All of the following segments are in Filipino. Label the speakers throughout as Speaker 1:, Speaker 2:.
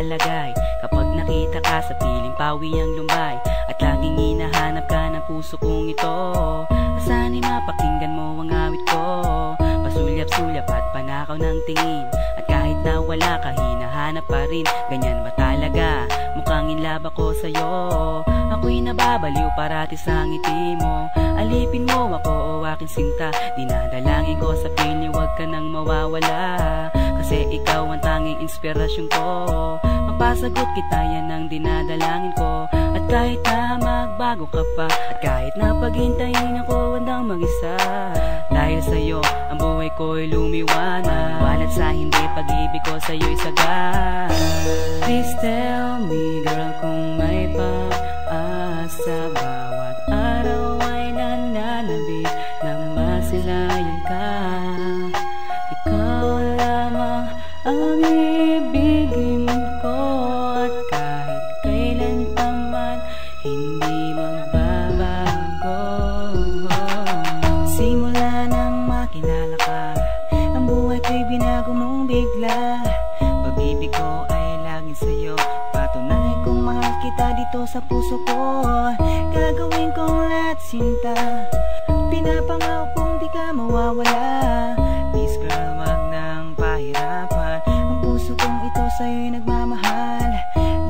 Speaker 1: naglalagay kapag nakita ka sa piling pawi ang lumbay, at laging hinahanap ka ng puso kong ito. Asana'y mapakinggan mo ang awit ko, pasulyap-sulyap at panakaw ng tingin, at kahit na wala ka hinahanap pa rin. Ganyan ba talaga? Mukhang in love ako sa'yo. Ako'y nababaliw parati sa ngiti mo. Alipin mo ako o aking sinta, dinadalangin ko sa piling huwag ka nang mawawala, kasi ikaw ang tanging inspirasyon ko. Mapasagot kita, yan ang dinadalangin ko. At kahit na magbago ka pa, at kahit na paghintayin ako handang mag-isa, dahil sa'yo ang buhay ko'y lumiwanag. Walat sa hindi, pag-ibig ko sa'yo'y sagad. Please tell me girl kung may pag-asa, bawat araw ay nananabik na masilayan ka. Ikaw lamang ang ibigin ko, at kahit kailan pa man hindi magbabago. Simula nang makilala ka, ang buhay ko'y binago mong bigla. Pag-ibig ko ay laging sa'yo, patunay kong mahal kita dito sa puso ko. Gagawin kong lahat sinta, pinapangako kong di ka mawawala. Please girl, wag nang pahirapan, ang puso kong ito sa'yo'y nagmamahal.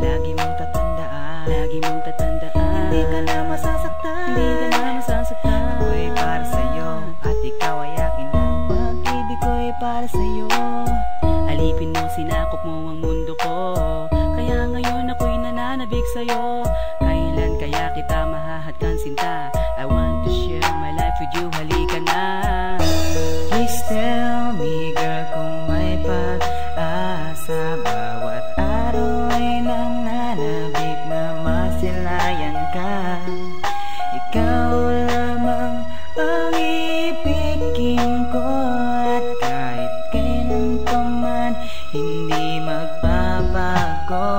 Speaker 1: Lagi mong tatandaan, lagi mong tatandaan, hindi ka na masasaktan, hindi ka na masasaktan. Ako'y para sa'yo, at ikaw ay akin lang. Pag-ibig ko'y para sa'yo. Alipin mo, sinakop mo ang mundo ko, kaya ngayon ako'y nananabik sa'yo. Kailan kaya kita mahahadkan sinta? I want to share my life with you, halika na. Please tell me girl kung may pag-asa, bawat araw ay nananabik na masilayan ka. Ikaw lamang ang ibigin ko, at kahit kailan pa man hindi magbabago.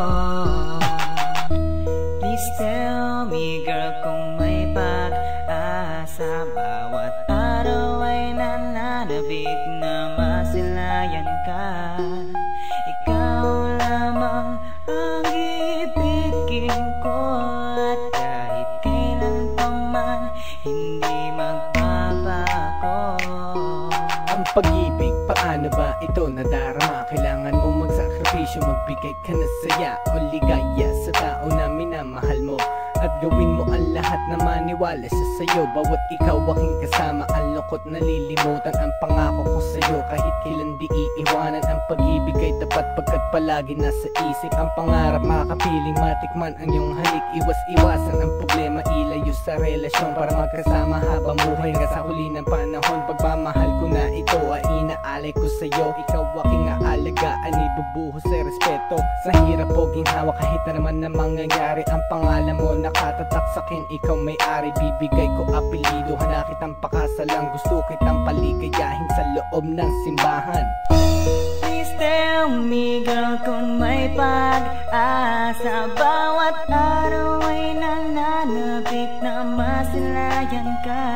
Speaker 1: Please tell me girl kung may pag-asa, bawat araw ay nananabik na masilayan ka. Ikaw lamang ang ibigin ko, at kahit kailan pa man hindi magbabago.
Speaker 2: Ang pag-ibig, paano ba ito nadarama? Kailangan mong magsakripisyo, magbigay ka na saya o ligaya sa tao na minamahal mo, at gawin mo ang lahat na maniwala sa sayo. Bawat ikaw aking kasama, ang lungkot nalilimutan. Ang pangako ko sa'yo, kahit kailan di iiwanan. Ang pag-ibig ay tapat pagkat palagi nasa isip. Ang pangarap makapiling matikman ang iyong halik. Iwas-iwasan ang problema, ilayo sa relasyon, para magkasama habang buhay hanggang sa huli ng panahon. Pagmamahal ko na ito ay inaalay ko sa'yo. Ikaw aking aalagaan, ibubuhos sa respeto. Sa hirap o ginhawa, kahit na naman na mangyayari, ang pangalan mo nakatatak sa'kin, ikaw may-ari. Bibigay ko apelido, hana kitang pakasalang, gusto kitang paligayahin sa loob ng simbahan.
Speaker 1: Please tell me girl kung may pag-asa, bawat araw ay nananabik na masilayan ka.